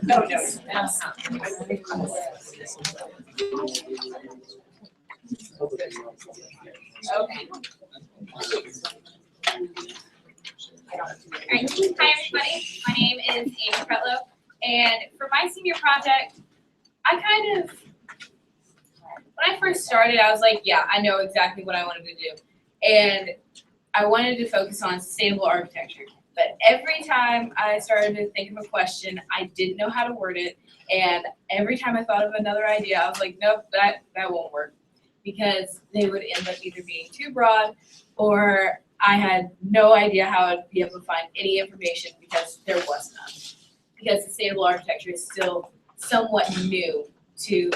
No. Okay. Alright, hi everybody, my name is APretlow, and for my senior project, when I first started, I was like, yeah, I know exactly what I wanted to do, and I wanted to focus on sustainable architecture, but every time I started to think of a question, I didn't know how to word it, and every time I thought of another idea, I was like, nope, that won't work, because they would end up either being too broad, or I had no idea how I'd be able to find any information because there was none. Because sustainable architecture is still somewhat new to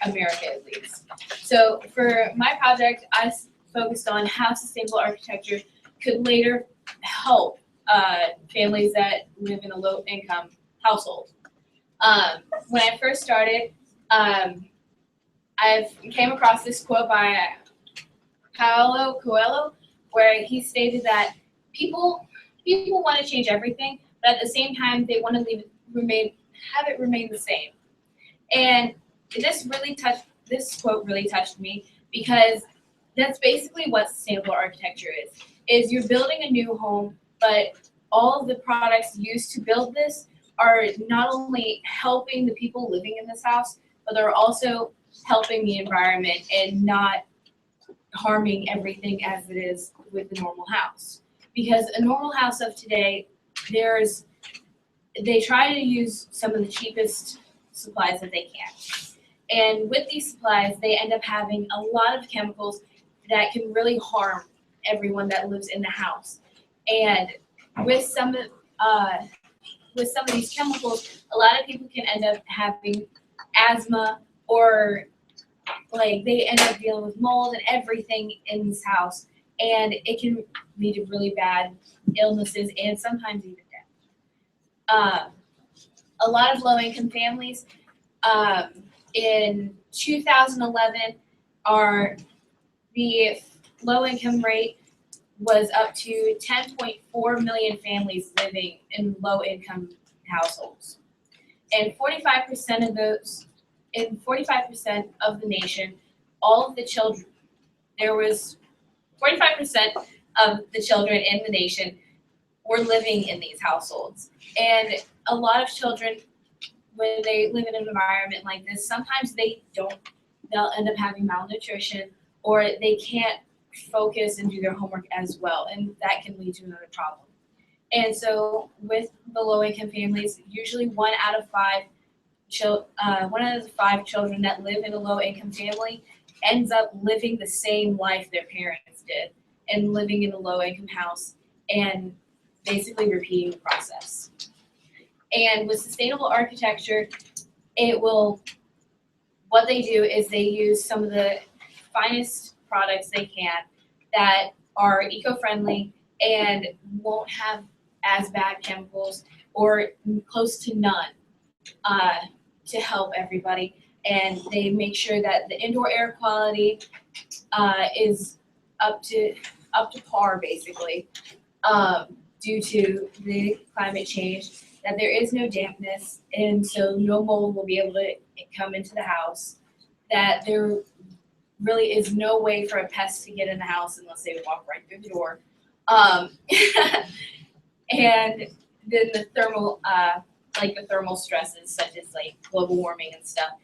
America, at least. So for my project, I focused on how sustainable architecture could later help families that live in a low-income household. When I first started, I came across this quote by Paulo Coelho, where he stated that people want to change everything, but at the same time they want to have it remain the same. And this quote really touched me, because that's basically what sustainable architecture is you're building a new home, but all of the products used to build this are not only helping the people living in this house, but they're also helping the environment and not harming everything as it is with the normal house. Because a normal house of today, they try to use some of the cheapest supplies that they can. And with these supplies, they end up having a lot of chemicals that can really harm everyone that lives in the house. And with some of these chemicals, a lot of people can end up having asthma, or like they end up dealing with mold and everything in this house, and it can lead to really bad illnesses and sometimes even death. A lot of low-income families in 2011, the low-income rate was up to 10.4 million families living in low-income households, and 45% of those. In 45% of the nation, all of the children, there was 45% of the children in the nation were living in these households. And a lot of children, when they live in an environment like this, sometimes they'll end up having malnutrition, or they can't focus and do their homework as well, and that can lead to another problem. And so with the low-income families, usually one out of the 5 children that live in a low-income family ends up living the same life their parents did, and living in a low-income house and basically repeating the process. And with sustainable architecture, what they do is they use some of the finest products they can that are eco-friendly and won't have as bad chemicals, or close to none, to help everybody. And they make sure that the indoor air quality is up to par, basically, due to the climate change, that there is no dampness, and so no mold will be able to come into the house, that there really is no way for a pest to get in the house unless they walk right through the door. And then the thermal stresses, such as like global warming and stuff,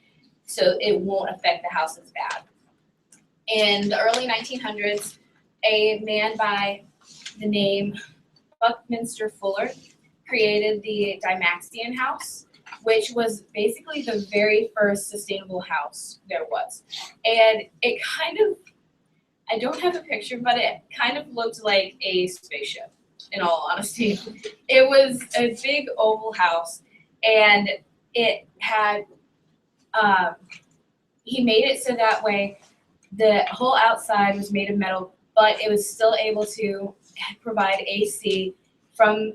so it won't affect the house as bad. In the early 1900s, a man by the name Buckminster Fuller created the Dymaxion house, which was basically the very first sustainable house there was. And it kind of, I don't have a picture, but it kind of looked like a spaceship, in all honesty. It was a big oval house, and it had, he made it so that way the whole outside was made of metal, but it was still able to provide AC from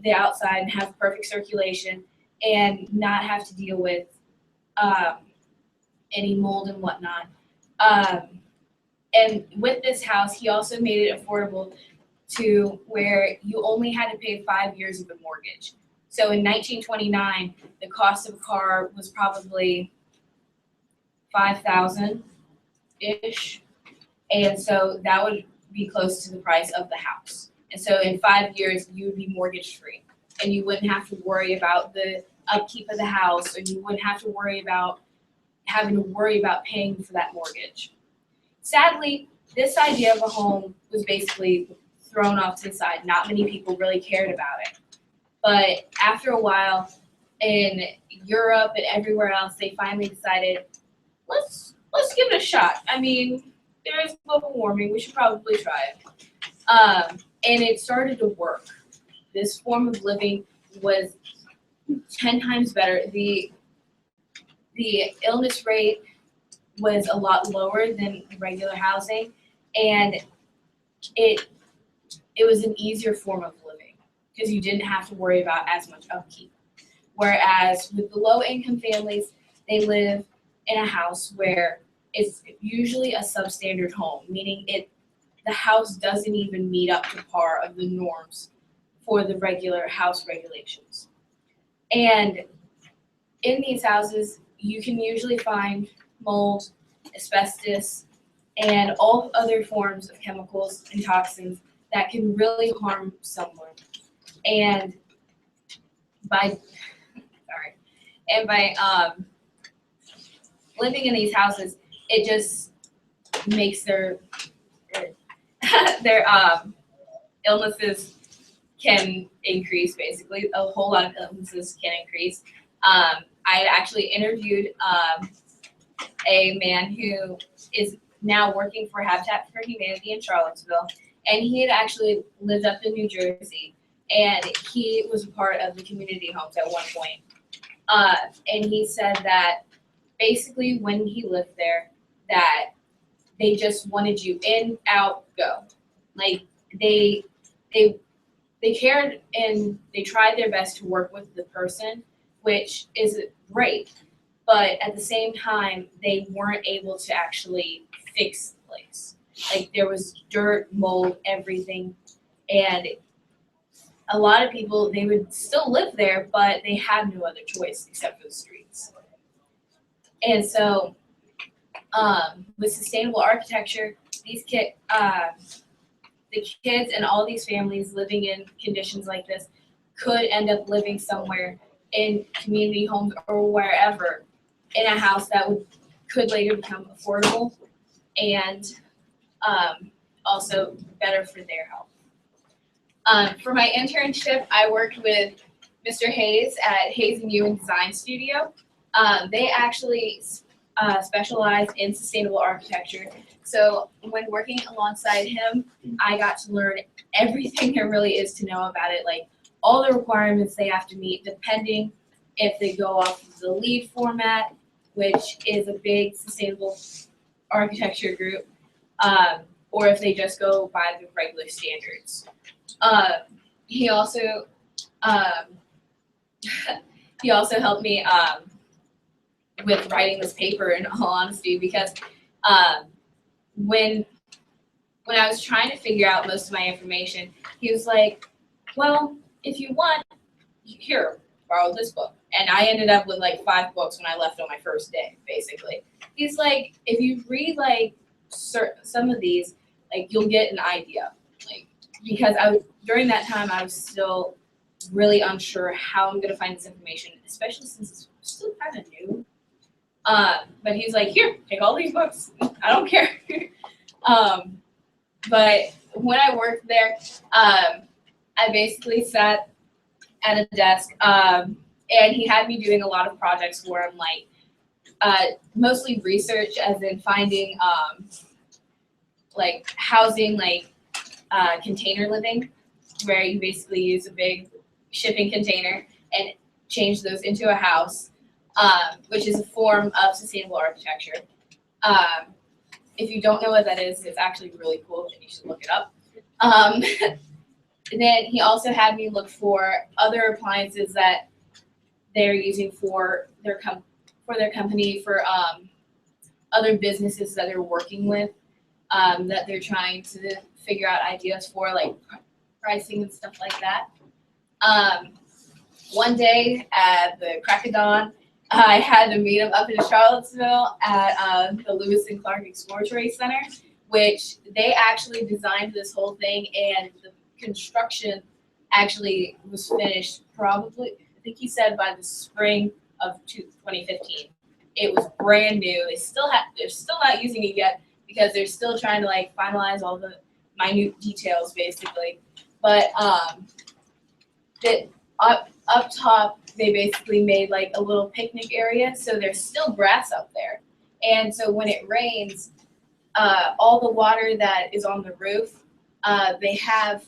the outside and have perfect circulation and not have to deal with any mold and whatnot. And with this house, he also made it affordable to where you only had to pay 5 years of a mortgage. So in 1929, the cost of a car was probably $5,000-ish. And so that would be close to the price of the house. And so in 5 years, you would be mortgage free. And you wouldn't have to worry about the upkeep of the house, or you wouldn't have to worry about having to worry about paying for that mortgage. Sadly, this idea of a home was basically thrown off to the side. Not many people really cared about it. But after a while, in Europe and everywhere else, they finally decided, let's give it a shot. I mean, there is global warming. We should probably try it. And it started to work. This form of living was 10 times better. The illness rate was a lot lower than regular housing, and it was an easier form of living because you didn't have to worry about as much upkeep. Whereas with the low-income families, they live in a house where it's usually a substandard home, meaning the house doesn't even meet up to par of the norms for the regular house regulations. And in these houses, you can usually find mold, asbestos, and all other forms of chemicals and toxins that can really harm someone. And by living in these houses, it just makes their illnesses can increase. Basically, a whole lot of illnesses can increase. I had actually interviewed a man who is now working for Habitat for Humanity in Charlottesville, and he had actually lived up in New Jersey, and he was a part of the community homes at one point. And he said that basically when he lived there, that they just wanted you in, out, go. Like they cared and they tried their best to work with the person, which is great. But at the same time, they weren't able to actually fix the place. Like there was dirt, mold, everything. And a lot of people, they would still live there, but they had no other choice except for the streets. And so with sustainable architecture, the kids and all these families living in conditions like this could end up living somewhere in community homes or wherever in a house that could later become affordable and also better for their health. For my internship, I worked with Mr. Hayes at Hayes and Ewing Design Studio. They actually specialize in sustainable architecture. So when working alongside him, I got to learn everything there really is to know about it, like all the requirements they have to meet depending if they go off of the LEED format, which is a big sustainable architecture group, or if they just go by the regular standards. He also helped me with writing this paper, in all honesty, because when I was trying to figure out most of my information, he was like, well, if you want, here, borrow this book. And I ended up with like 5 books when I left on my first day, basically. He's like, if you read like some of these, like you'll get an idea. Like, because during that time I was still really unsure how I'm gonna find this information, especially since it's still kind of new. But he's like, here, take all these books. I don't care. But when I worked there, I basically sat at a desk, and he had me doing a lot of projects for him, like mostly research, as in finding like housing, like container living, where you basically use a big shipping container and change those into a house, which is a form of sustainable architecture. If you don't know what that is, it's actually really cool and you should look it up. And then he also had me look for other appliances that they're using for their company, for other businesses that they're working with, that they're trying to figure out ideas for, like pricing and stuff like that. One day at the crack of dawn, I had to meet him up in Charlottesville at the Lewis and Clark Exploratory Center, which they actually designed this whole thing, and the construction actually was finished probably, I think he said, by the spring of 2015. It was brand new. They're still not using it yet because they're still trying to like finalize all the minute details basically. But up top, they basically made like a little picnic area, so there's still grass up there. And so when it rains, all the water that is on the roof, they have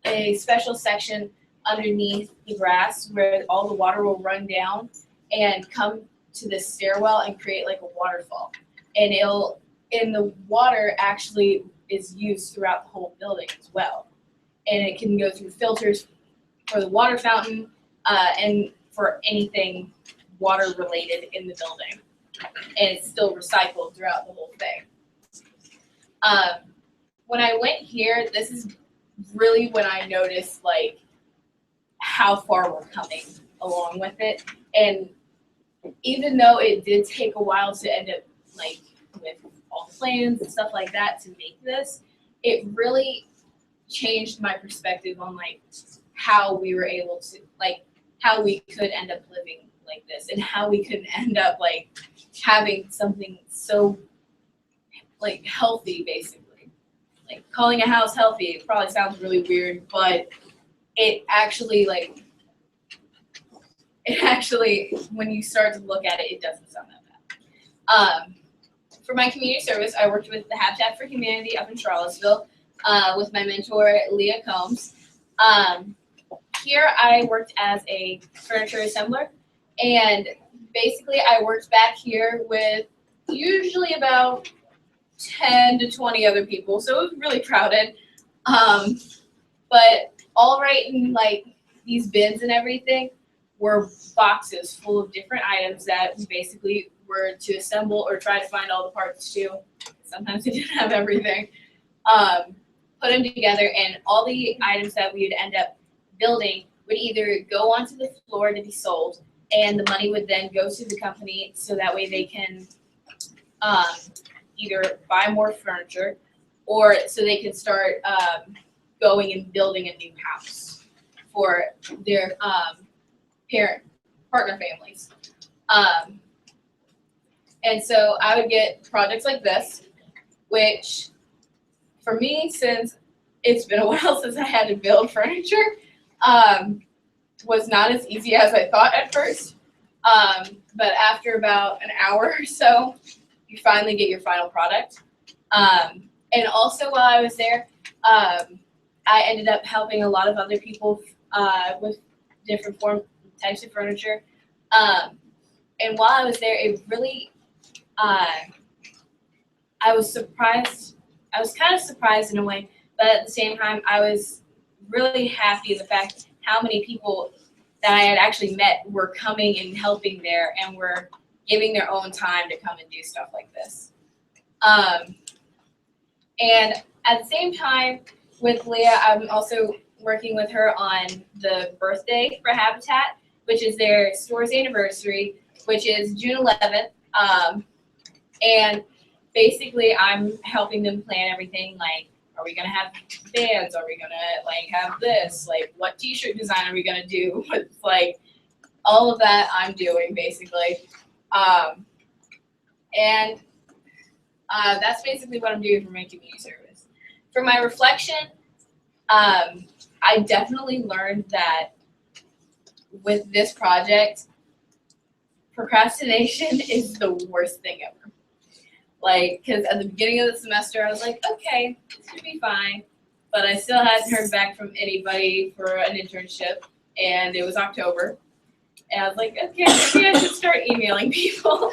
a special section underneath the grass where all the water will run down and come to this stairwell and create like a waterfall. And the water actually is used throughout the whole building as well. And it can go through filters for the water fountain, and for anything water related in the building. And it's still recycled throughout the whole thing. When I went here, this is really when I noticed like how far we're coming along with it. And even though it did take a while to end up like with all the plans and stuff like that to make this, it really changed my perspective on like how we were able to, like how we could end up living like this, and how we could end up like having something so like healthy basically. Like calling a house healthy, it probably sounds really weird, but it actually when you start to look at it, it doesn't sound that bad. For my community service, I worked with the Habitat for Humanity up in Charlottesville, with my mentor, Leah Combs. Here I worked as a furniture assembler, and basically I worked back here with usually about 10 to 20 other people, so it was really crowded. But all right in like these bins and everything were boxes full of different items that we basically were to assemble or try to find all the parts to. Sometimes we didn't have everything. Put them together, and all the items that we would end up building would either go onto the floor to be sold, and the money would then go to the company so that way they can either buy more furniture, or so they can start going and building a new house for their partner families. And so I would get projects like this, which for me, since it's been a while since I had to build furniture, was not as easy as I thought at first. But after about an hour or so, you finally get your final product. And also while I was there, I ended up helping a lot of other people with different types of furniture. And while I was there, it really, I was surprised. I was kind of surprised in a way, but at the same time, I was really happy the fact how many people that I had actually met were coming and helping there and were giving their own time to come and do stuff like this. And at the same time with Leah, I'm also working with her on the birthday for Habitat, which is their store's anniversary, which is June 11th. And basically I'm helping them plan everything, like, are we gonna have bands? Are we gonna like have this? Like, what t-shirt design are we gonna do? It's like all of that I'm doing basically. And that's basically what I'm doing for my community service. For my reflection, I I definitely learned that with this project, procrastination is the worst thing ever. Like, because at the beginning of the semester, I was like, okay, this should be fine. But I still hadn't heard back from anybody for an internship, and it was October. And I was like, okay, maybe I should start emailing people.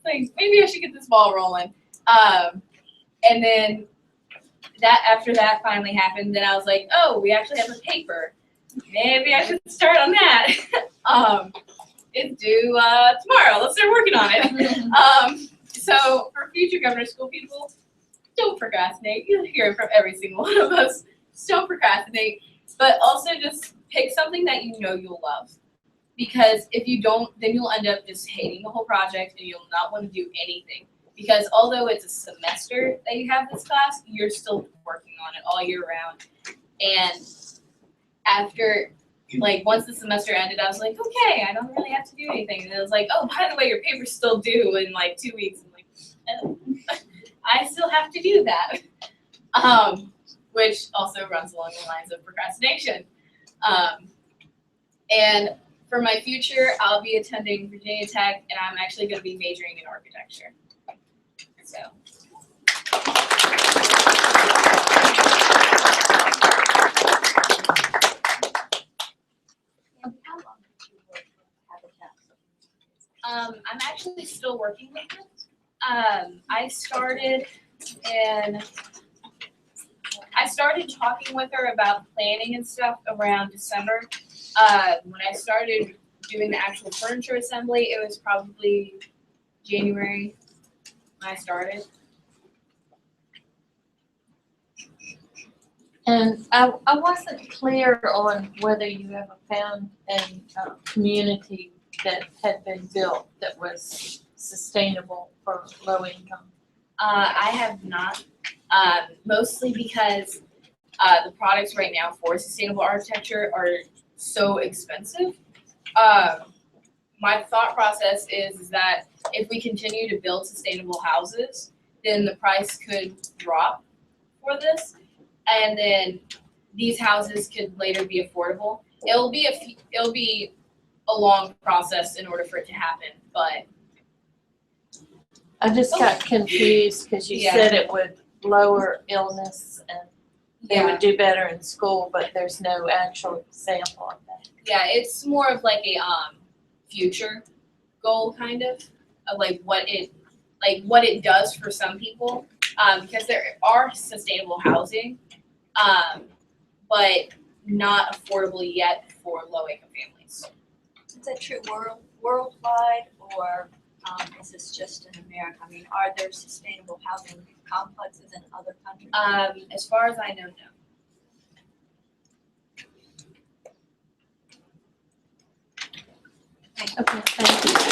Like, maybe I should get this ball rolling. And then after that finally happened, then I was like, oh, we actually have a paper. Maybe I should start on that. It's due tomorrow. Let's start working on it. So for future governor school people, don't procrastinate. You'll hear it from every single one of us. Just don't procrastinate. But also just pick something that you know you'll love. Because if you don't, then you'll end up just hating the whole project and you'll not want to do anything. Because although it's a semester that you have this class, you're still working on it all year round. And after, like, once the semester ended, I was like, okay, I don't really have to do anything. And it was like, oh, by the way, your paper's still due in like 2 weeks. I'm like, oh, I still have to do that. Which also runs along the lines of procrastination. And for my future, I'll be attending Virginia Tech, and I'm actually going to be majoring in architecture. So. How long did you work with Habitat? I'm actually still working with them. I started talking with her about planning and stuff around December. When I started doing the actual furniture assembly, it was probably January when I started. And I wasn't clear on whether you ever found a community that had been built that was sustainable for low income. I have not, mostly because the products right now for sustainable architecture are so expensive. My thought process is that if we continue to build sustainable houses, then the price could drop for this, and then these houses could later be affordable. It'll be a long process in order for it to happen, but I just got confused because you said it would lower illness and they would do better in school, but there's no actual example of that. yeah, it's more of like a future goal kind of like what it does for some people, because there are sustainable housing, but not affordable yet for low income families. Is that true worldwide, or is this just in America? I mean, are there sustainable housing complexes in other countries? As far as I know, no. Okay, thank you.